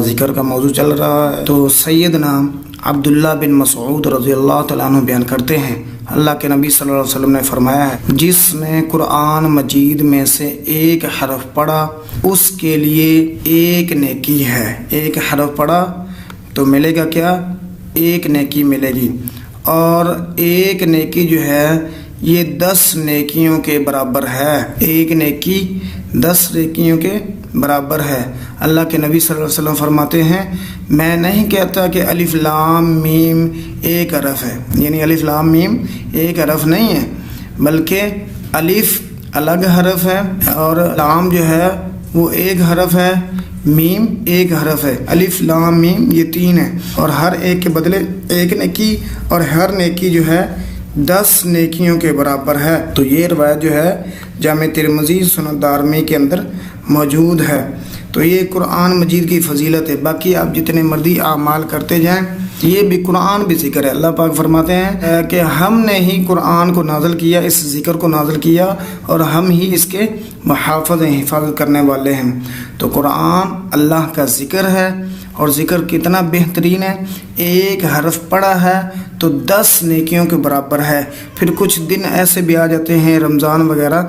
ذکر کا موضوع چل رہا ہے، تو سیدنا عبداللہ بن مسعود رضی اللہ تعالیٰ عنہ بیان کرتے ہیں، اللہ کے نبی صلی اللہ علیہ وسلم نے فرمایا ہے، جس نے قرآن مجید میں سے ایک حرف پڑھا اس کے لیے ایک نیکی ہے۔ ایک حرف پڑھا تو ملے گا کیا؟ ایک نیکی ملے گی، اور ایک نیکی جو ہے یہ 10 نیکیوں کے برابر ہے۔ ایک نیکی 10 نیکیوں کے برابر ہے۔ اللہ کے نبی صلی اللہ علیہ وسلم فرماتے ہیں، میں نہیں کہتا کہ الف لام میم ایک حرف ہے، یعنی الف لام میم ایک حرف نہیں ہے، بلکہ الف الگ حرف ہے اور لام جو ہے وہ ایک حرف ہے، میم ایک حرف ہے۔ الف لام میم یہ 3 ہے، اور ہر ایک کے بدلے ایک نیکی، اور ہر نیکی جو ہے 10 نیکیوں کے برابر ہے۔ تو یہ روایت جو ہے جامع ترمذی سنن دارمی کے اندر موجود ہے۔ تو یہ قرآن مجید کی فضیلت ہے۔ باقی آپ جتنے مرضی اعمال کرتے جائیں، یہ بھی قرآن بھی ذکر ہے۔ اللہ پاک فرماتے ہیں کہ ہم نے ہی قرآن کو نازل کیا، اس ذکر کو نازل کیا، اور ہم ہی اس کے محافظ ہیں، حفاظت کرنے والے ہیں۔ تو قرآن اللہ کا ذکر ہے، اور ذکر کتنا بہترین ہے، ایک حرف پڑھا ہے تو 10 نیکیوں کے برابر ہے۔ پھر کچھ دن ایسے بھی آ جاتے ہیں رمضان وغیرہ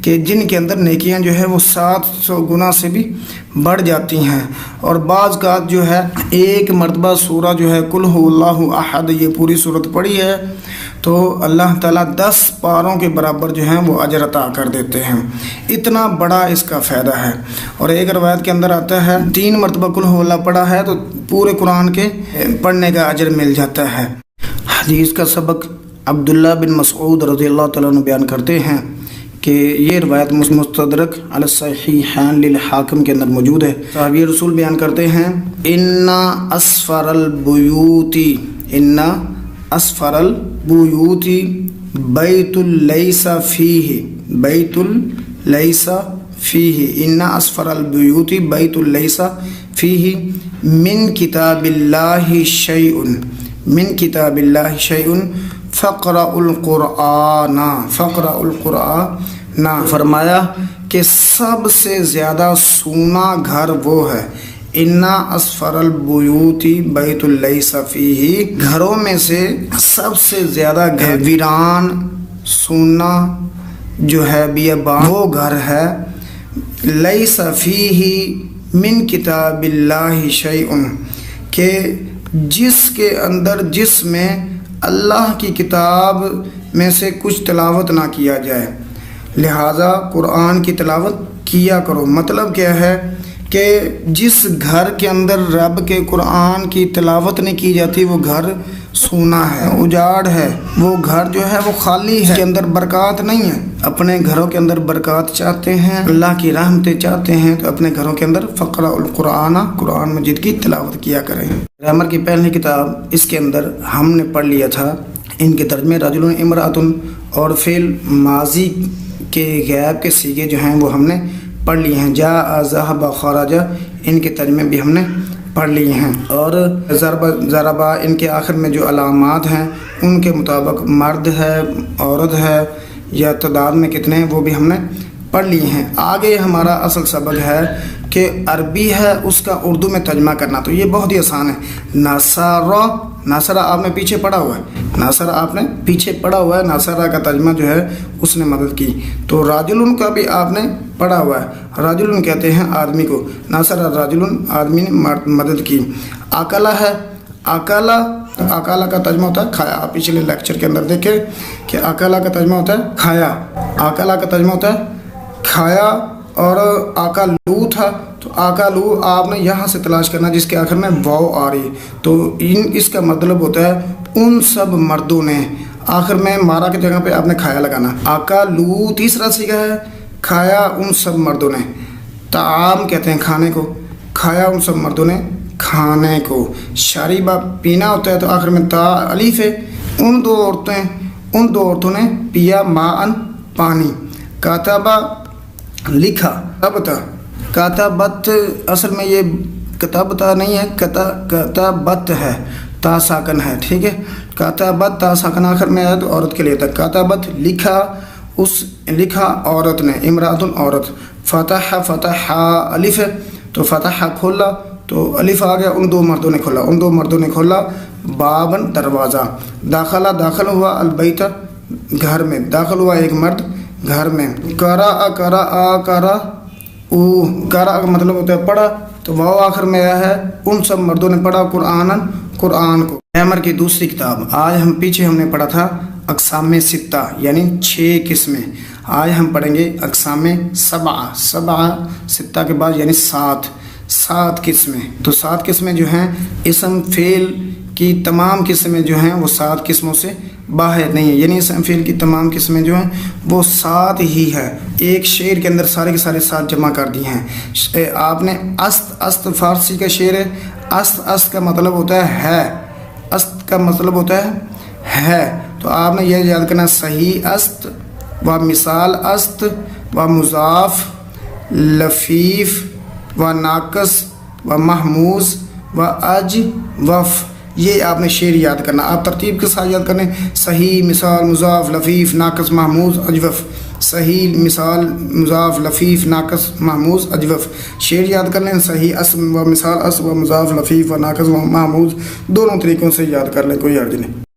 کہ جن کے اندر نیکیاں جو ہے وہ 700 گنا سے بھی بڑھ جاتی ہیں، اور بعض کا جو ہے ایک مرتبہ سورہ جو ہے قل هو اللہ احد یہ پوری سورت پڑھی ہے تو اللہ تعالیٰ 10 پاروں کے برابر جو ہیں وہ اجر عطا کر دیتے ہیں۔ اتنا بڑا اس کا فائدہ ہے۔ اور ایک روایت کے اندر آتا ہے 3 مرتبہ قل هو اللہ پڑھا ہے تو پورے قرآن کے پڑھنے کا اجر مل جاتا ہے۔ حدیث کا سبق عبداللہ بن مسعود رضی اللہ تعالیٰ عنہ بیان کرتے ہیں کہ یہ روایت مستدرک علی الصحیحین للحاکم کے اندر موجود ہے۔ صحابی رسول بیان کرتے ہیں، ان اسفر البیوت بیت لیس فیہ ان اسفر البیوت بیت لیس فیہ من کتاب اللہ شیء فقرأوا القرآن فرمایا کہ سب سے زیادہ سونا گھر وہ ہے، انا اسفر البیوت بیت لیس فیہ، گھروں میں سے سب سے زیادہ ویران سونا جو ہے بیابان وہ گھر ہے، لیس فیہ من کتاب اللہ شیء، کہ جس میں اللہ کی کتاب میں سے کچھ تلاوت نہ کیا جائے، لہٰذا قرآن کی تلاوت کیا کرو۔ مطلب کیا ہے کہ جس گھر کے اندر رب کے قرآن کی تلاوت نہیں کی جاتی وہ گھر سونا ہے، اجاڑ ہے، وہ گھر جو ہے وہ خالی ہے، اس کے اندر برکات نہیں ہے۔ اپنے گھروں کے اندر برکات چاہتے ہیں، اللہ کی رحمتیں چاہتے ہیں، تو اپنے گھروں کے اندر فقرأ القرآن قرآن مجید کی تلاوت کیا کریں۔ گرامر کی پہلی کتاب اس کے اندر ہم نے پڑھ لیا تھا، ان کے ترجمے رجل امرأۃ اور فعل ماضی کے غیاب کے صیغے جو ہیں وہ ہم نے پڑھ لیے ہیں، جاء ذهب خرج ان کے ترجمے بھی ہم نے پڑھ لیے ہیں، اور ضربہ ان کے آخر میں جو علامات ہیں ان کے مطابق مرد ہے، عورت ہے، یا تعداد میں کتنے ہیں وہ بھی ہم نے پڑھ لیے ہیں۔ آگے ہمارا اصل سبق ہے کہ عربی ہے اس کا اردو میں ترجمہ کرنا، تو یہ بہت ہی آسان ہے۔ ناصرہ آپ نے پیچھے پڑھا ہوا ہے، ناصرہ کا ترجمہ جو ہے اس نے مدد کی۔ تو راجل کا بھی آپ نے پڑھا ہوا ہے، راجل کہتے ہیں آدمی کو، ناصرہ راجل آدمی نے مدد کی۔ اکلا ہے، اکلا کا ترجمہ ہوتا ہے کھایا۔ آپ پچھلے لیکچر کے اندر دیکھیں کہ اکلا کا ترجمہ ہوتا ہے کھایا، اکلا کا ترجمہ ہوتا ہے کھایا، اور آکالو تھا تو آکالو آپ نے یہاں سے تلاش کرنا جس کے آخر میں واو آ رہی، تو اس کا مطلب ہوتا ہے ان سب مردوں نے، آخر میں مارا کی جگہ پہ آپ نے کھایا لگانا۔ آکالو تیسرا صیغہ ہے، کھایا ان سب مردوں نے۔ طعام کہتے ہیں کھانے کو، کھایا ان سب مردوں نے کھانے کو۔ شریبہ پینا ہوتا ہے تو آخر میں تا الف ہے، ان دو عورتوں نے پیا ماءن پانی۔ کاتبہ لکھا، کاتبت اصل میں یہ کتابتا نہیں ہے، کتابت ہے، تا ساکن ہے، ٹھیک ہے۔ کاتبت تا ساکن آخر میں آیا تو عورت کے لیے تھا۔ کاتبت لکھا عورت نے، امرأۃ عورت۔ فتح الف ہے تو فتح کھولا تو الف آ گیا، ان دو مردوں نے کھولا، ان دو مردوں نے کھولا بابن دروازہ، داخلہ داخل ہوا البیت گھر میں، داخل ہوا ایک مرد گھر میں، قرأ قرأ او، قرأ کا مطلب ہوتا ہے پڑھا، تو واو آخر میں آیا ہے، ان سب مردوں نے پڑھا قرآن کو۔ عمر کی دوسری کتاب، آج ہم پیچھے ہم نے پڑھا تھا اقسام ستہ یعنی 6 قسمیں، آج ہم پڑھیں گے اقسام سبعہ ستہ کے بعد یعنی 7 قسمیں۔ تو 7 قسمیں جو ہیں اسم فعل کی تمام قسمیں جو ہیں وہ 7 قسموں سے باہر نہیں ہیں، یعنی اسم فعل کی تمام قسمیں جو ہیں وہ 7 ہی ہے، ایک شعر کے اندر سارے کے سارے 7 جمع کر دی ہیں۔ آپ نے است فارسی کا شعر ہے، است کا مطلب ہوتا ہے است کا مطلب ہوتا ہے، تو آپ نے یہ یاد کرنا صحیح است و مثال است و مضاف لفیف و ناقص و محموز و اجوف، یہ آپ نے شعر یاد کرنا۔ آپ ترتیب کے ساتھ یاد کرنے، صحیح مثال مضاف لفیف ناقص محموز اجوف، صحیح مثال مضاف لفیف ناقص محموز اجوف، شعر یاد کر لیں، صحیح اسم و مثال اسم و مضاف لفیف و ناقص و محموز دونوں طریقوں سے یاد کر لیں، کوئی حرج نہیں۔